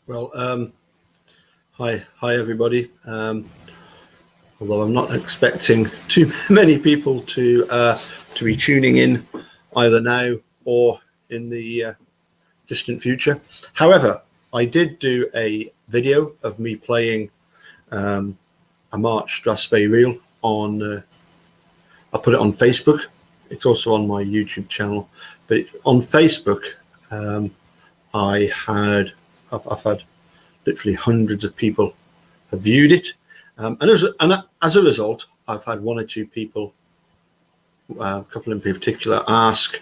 Well, hi everybody. Although I'm not expecting too many people to be tuning in either now or in the distant future. However, I did do a video of me playing a March Strasberg reel on. I put it on Facebook. It's also on my YouTube channel, but on Facebook, I've had literally hundreds of people have viewed it, and as a result, I've had one or two people, a couple in particular, ask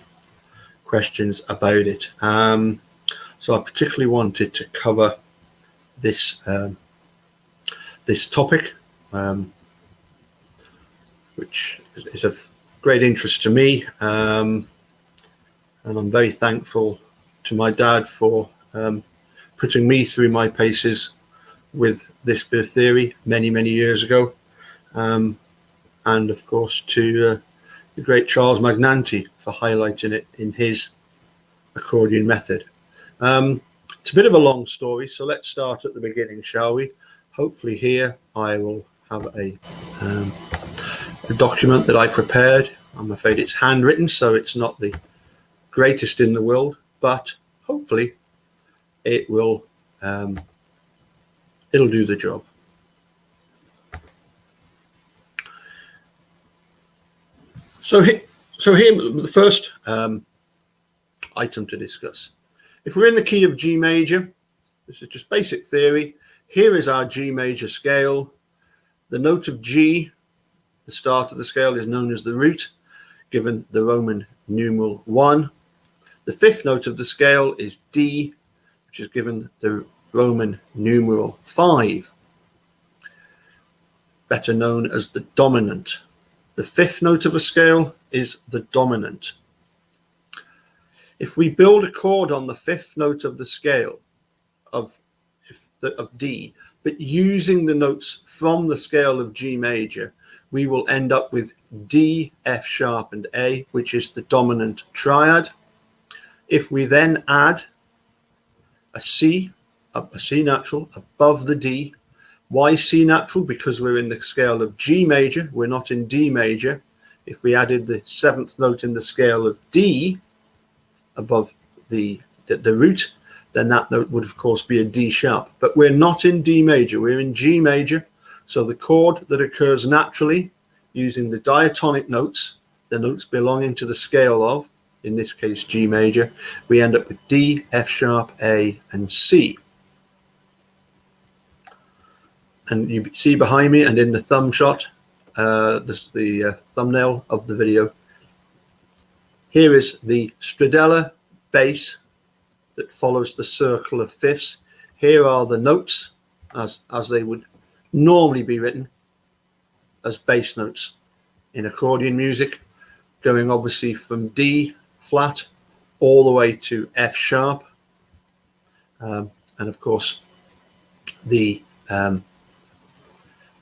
questions about it. So I particularly wanted to cover this this topic, which is of great interest to me, and I'm very thankful to my dad for putting me through my paces with this bit of theory many years ago, and of course to the great Charles Magnanti for highlighting it in his accordion method. It's a bit of a long story, so let's start at the beginning, shall we? Hopefully here I will have a document that I prepared. I'm afraid it's handwritten, so it's not the greatest in the world, but hopefully it will it'll do the job. So here the first item to discuss. If we're in the key of G major, this is just basic theory. Here is our G major scale. The note of G, the start of the scale, is known as the root, given the Roman numeral 1. The fifth note of the scale is D, which is given the Roman numeral 5, better known as the dominant. The fifth note of a scale is the dominant. If we build a chord on the fifth note of the scale of D, but using the notes from the scale of G major, we will end up with D, F sharp, and A, which is the dominant triad. If we then add a C natural above the D. Why C natural? Because we're in the scale of G major, we're not in D major. If we added the seventh note in the scale of D above the root, then that note would of course be a D sharp. But we're not in D major, we're in G major. So the chord that occurs naturally using the diatonic notes, the notes belonging to the scale of, in this case G major, we end up with D, F sharp, A, and C. And you see behind me and in the thumb shot, the thumbnail of the video, here is the Stradella bass that follows the circle of fifths. Here are the notes as they would normally be written as bass notes in accordion music, going obviously from D flat all the way to F sharp, and of course the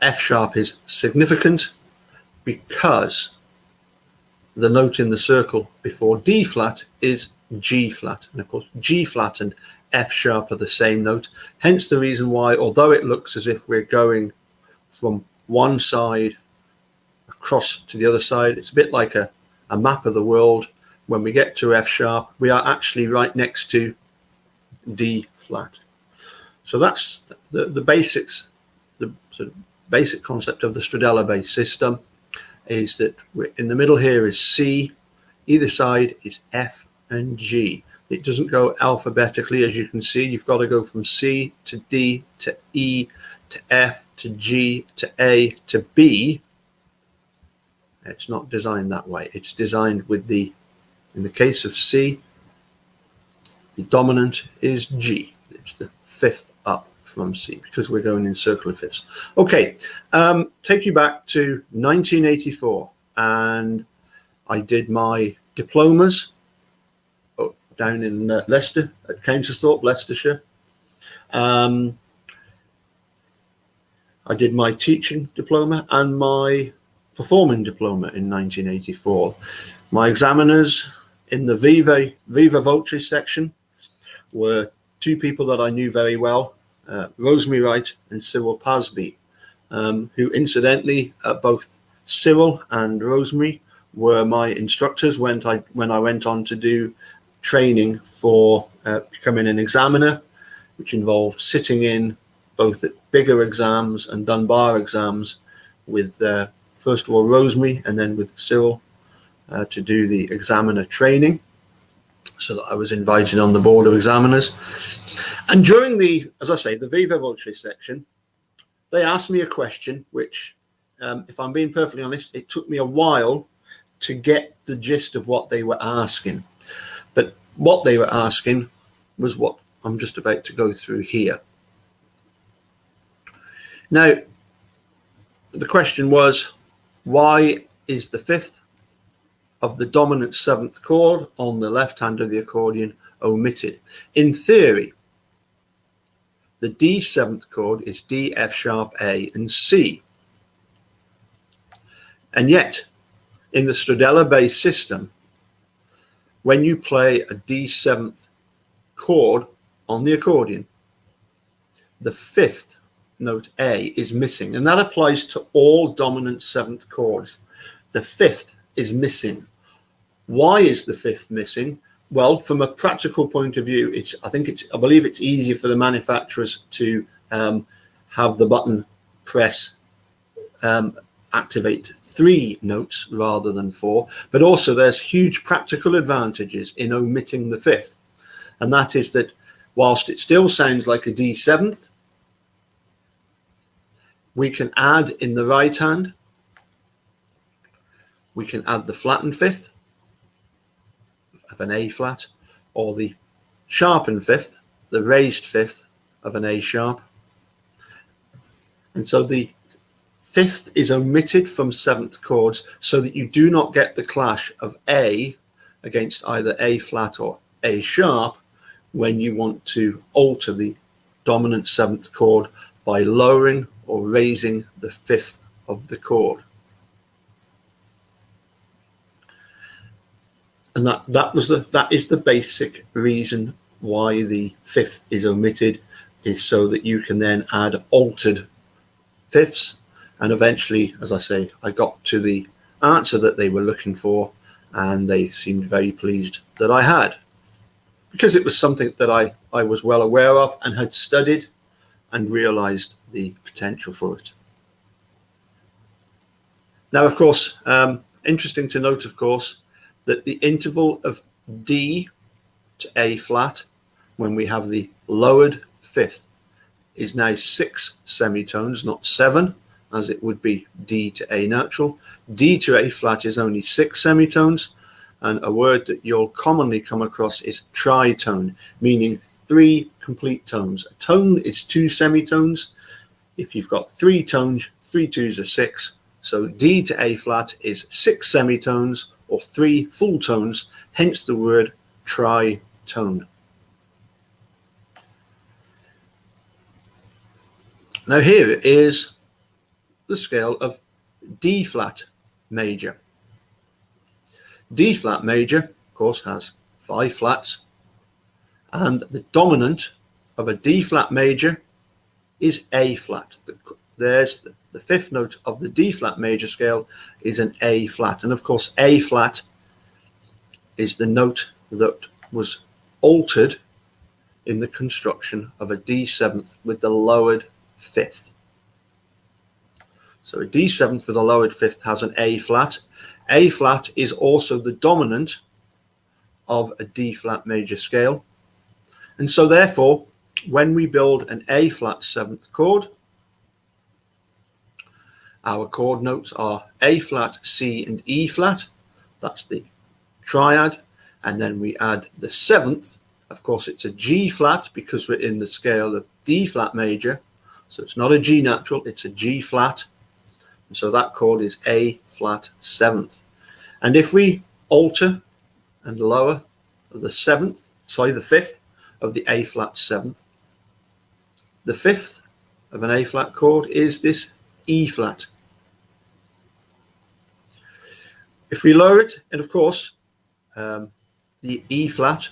F sharp is significant because the note in the circle before D flat is G flat, and of course G flat and F sharp are the same note, hence the reason why, although it looks as if we're going from one side across to the other side, it's a bit like a map of the world. When we get to F sharp, we are actually right next to D flat. So that's the basics, the sort of basic concept of the Stradella bass system, is that in the middle here is C, either side is F and G. It doesn't go alphabetically, as you can see. You've got to go from C to D to E to F to G to A to B. It's not designed that way. It's designed with in the case of C, the dominant is G. It's the fifth up from C because we're going in circle of fifths. Okay, take you back to 1984, and I did my diplomas down in Leicester, at Countersthorpe, Leicestershire. I did my teaching diploma and my performing diploma in 1984. My examiners in the Viva Voce section were two people that I knew very well, Rosemary Wright and Cyril Pasby, who incidentally, both Cyril and Rosemary were my instructors when I went on to do training for becoming an examiner, which involved sitting in both at bigger exams and Dunbar exams with first of all Rosemary and then with Cyril to do the examiner training, so that I was invited on the board of examiners. And during the, as I say, the Viva Voce section, they asked me a question which, if I'm being perfectly honest, it took me a while to get the gist of what they were asking. But what they were asking was what I'm just about to go through here. Now, the question was, why is the fifth of the dominant seventh chord on the left hand of the accordion omitted? In theory, the D seventh chord is D, F sharp, A, and C. And yet, in the Stradella bass system, when you play a D seventh chord on the accordion, the fifth note A is missing, and that applies to all dominant seventh chords. The fifth is missing. Why is the fifth missing? Well, from a practical point of view, I believe it's easier for the manufacturers to have the button press activate 3 notes rather than 4, but also there's huge practical advantages in omitting the fifth, and that is that whilst it still sounds like a D seventh, we can add in the right hand, we can add the flattened fifth of an A flat, or the sharpened fifth, the raised fifth of an A sharp. And so the fifth is omitted from seventh chords so that you do not get the clash of A against either A flat or A sharp when you want to alter the dominant seventh chord by lowering or raising the fifth of the chord. And that is the basic reason why the fifth is omitted, is so that you can then add altered fifths. And eventually, as I say, I got to the answer that they were looking for, and they seemed very pleased that I had, because it was something that I was well aware of and had studied and realized the potential for it. Now, of course, interesting to note, of course, that the interval of D to A flat, when we have the lowered fifth, is now 6 semitones, not 7, as it would be D to A natural. D to A flat is only 6 semitones, and a word that you'll commonly come across is tritone, meaning 3 complete tones. A tone is 2 semitones. If you've got 3 tones, 3 twos are 6. So D to A flat is 6 semitones, or 3 full tones, hence the word tritone. Now here is the scale of D flat major. D flat major, of course, has 5 flats, and the dominant of a D flat major is A flat. There's the fifth note of the D flat major scale is an A flat, and of course A flat is the note that was altered in the construction of a D seventh with the lowered fifth. So a D seventh with a lowered fifth has an A flat. A flat is also the dominant of a D flat major scale, and so therefore when we build an A flat seventh chord, our chord notes are A flat, C, and E flat. That's the triad. And then we add the seventh. Of course, it's a G flat because we're in the scale of D flat major. So it's not a G natural, it's a G flat. And so that chord is A flat seventh. And if we alter and lower the fifth of the A flat seventh, the fifth of an A flat chord is this E flat. If we lower it, and of course, the E flat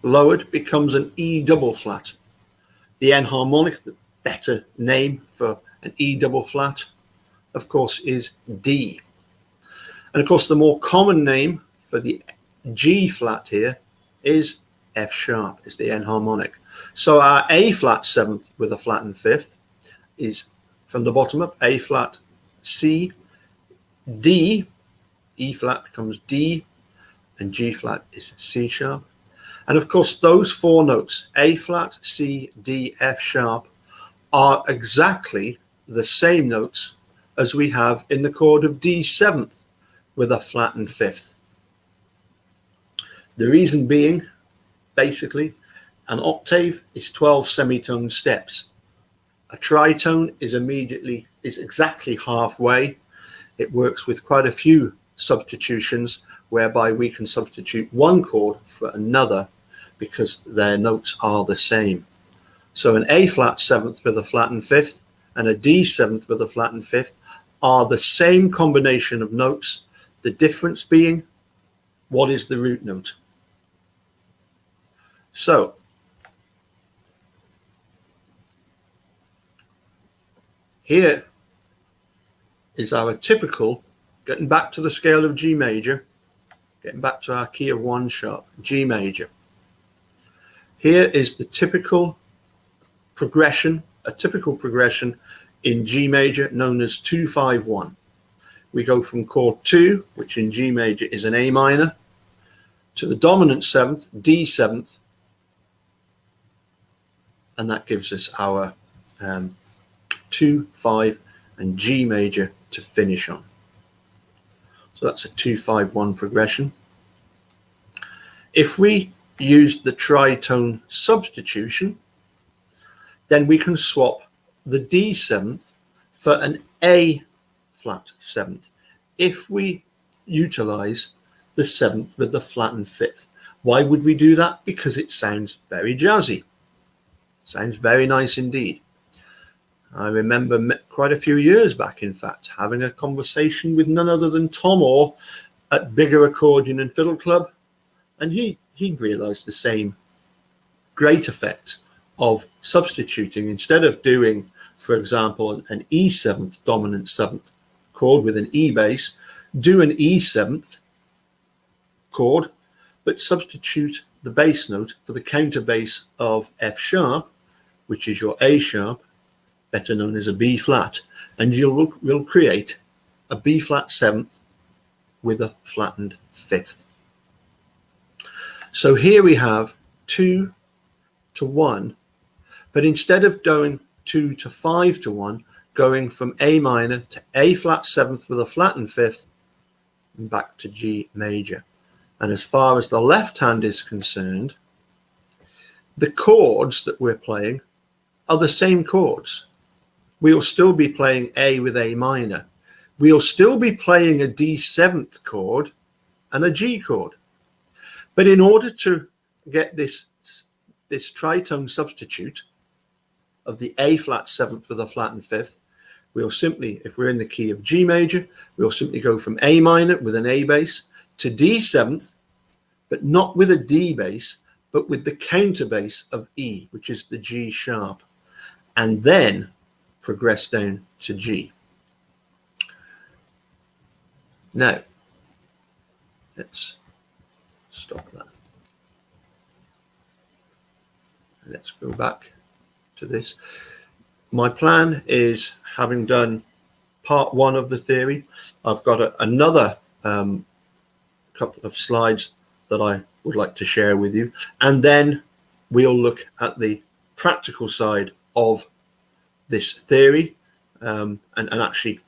lowered becomes an E double flat. The enharmonic, the better name for an E double flat, of course, is D. And of course, the more common name for the G flat here is F sharp, is the enharmonic. So our A flat seventh with a flattened fifth is from the bottom up, A flat, C, D, E flat becomes D, and G flat is C sharp. And of course, those four notes, A flat, C, D, F sharp, are exactly the same notes as we have in the chord of D seventh with a flattened fifth. The reason being, basically, an octave is 12 semitone steps. A tritone is exactly halfway. It works with quite a few substitutions whereby we can substitute one chord for another because their notes are the same. So an A flat seventh with a flattened fifth and a D seventh with a flattened fifth are the same combination of notes, the difference being what is the root note. So here is our typical, getting back to the scale of G major, getting back to our key of 1 sharp, G major. Here is the typical progression, a typical progression in G major known as 2-5-1. We go from chord 2, which in G major is an A minor, to the dominant seventh, D seventh, and that gives us our 2, 5, and G major to finish on. So that's a 2-5-1 progression. If we use the tritone substitution, then we can swap the D seventh for an A flat seventh if we utilize the seventh with the flattened fifth. Why would we do that? Because it sounds very jazzy. Sounds very nice indeed. I remember quite a few years back, in fact, having a conversation with none other than Tom Orr at Bigger Accordion and Fiddle Club, and he realized the same great effect of substituting. Instead of doing, for example, an E seventh dominant seventh chord with an E bass, do an E seventh chord, but substitute the bass note for the counter bass of F sharp, which is your A sharp, better known as a B flat, and you'll create a B flat seventh with a flattened fifth. So here we have 2-1, but instead of going 2-5-1, going from A minor to A flat seventh with a flattened fifth and back to G major. And as far as the left hand is concerned, the chords that we're playing are the same chords. We'll still be playing A with A minor. We'll still be playing a D seventh chord and a G chord. But in order to get this tritone substitute of the A flat seventh with a flattened fifth, we'll simply, if we're in the key of G major, we'll simply go from A minor with an A bass to D seventh, but not with a D bass, but with the counter bass of E, which is the G sharp, and then progress down to G. Now, let's stop that. Let's go back to this. My plan is, having done part 1 of the theory, I've got another couple of slides that I would like to share with you, and then we'll look at the practical side of this theory and actually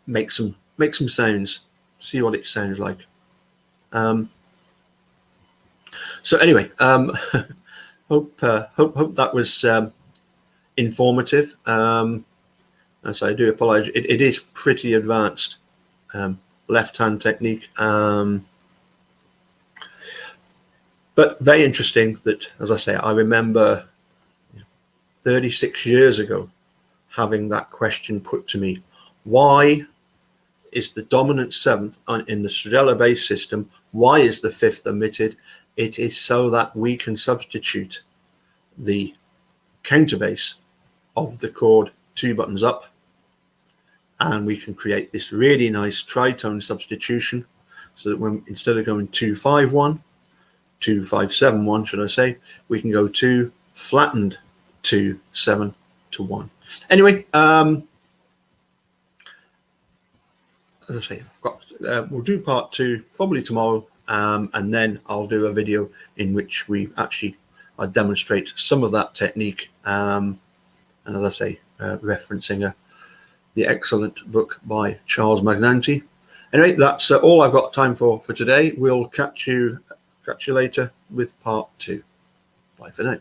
make some sounds, see what it sounds like. So anyway, hope that was informative. As I do apologize, it is pretty advanced left hand technique, but very interesting. That, as I say, I remember 36 years ago having that question put to me: why is the dominant seventh in the Stradella bass system, why is the fifth omitted, It is so that we can substitute the counterbass of the chord 2 buttons up, and we can create this really nice tritone substitution, so that when, instead of going 2-5-1, 2-5-7-1 should I say, we can go 2 flattened 2-7 to 1. Anyway, as I say, we'll do part 2 probably tomorrow, and then I'll do a video in which I demonstrate some of that technique, and as I say, referencing the excellent book by Charles Magnanti. Anyway, that's all I've got time for today. We'll catch you later with part 2. Bye for now.